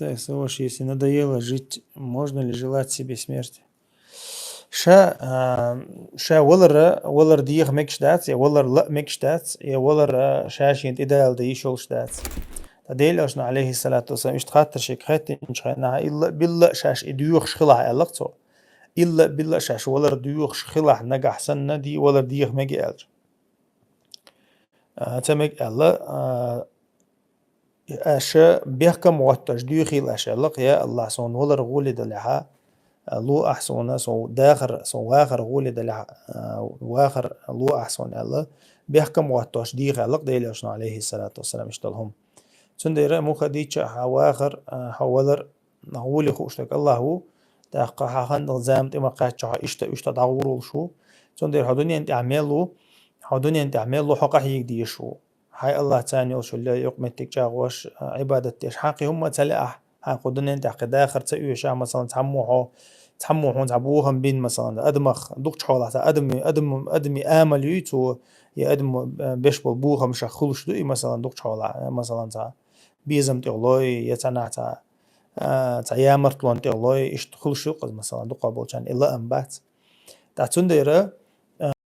Так, Савош, если надоело жить, можно ли желать себе смерти? شا ولر ديغ ميكشتات يا ولر لا ميكشتات يا ولر شاشين إدال دي شولشتات تديل أشنا عليه الصلاة والسلام اشتخاطر شيك خاتين شخنا إلا بالله شاش إديوخ شخلع ألقتو إلا بالله شاش ولر ديوخ شخلع نجح سنة دي ولر ديغ ميجي ألج تمك ألا أشا بيحكم واتش ديوخي الأشياء لق يا الله صون ولر غولي دلها لو أحسن سو داخر سو واخر غولي دلها واخر لو أحسن الله بيحكم واتش دي غلق ديل أشنا عليه الصلاة والسلام اشتلهم سندير مو خديتش حواخر حولر نقولي خوشتك الله هو تحقق حقن زام تما قاتش اشتا دعورو شو سندير حدوني انت اعملو حدوني انت اعملو حقا هيك دي شو هاي الله تاني وشو اللي يقمتك جاغوش عبادة تيش حقي هم تلاح هاي قدوني انت حق داخر تأيو شا مثلا تحموحون تعبوهم بين مثلا ادمخ دوقش حوالها ادمي امل يتو يا ادم بيش بوها مش خلش دوي مثلا دوقش حوالها مثلا بيزم تغلوي يتنعتا تعيامر تلون تغلوي اشتخل شوق مثلا دقا بوشان إلا أنبات تعتون ديرا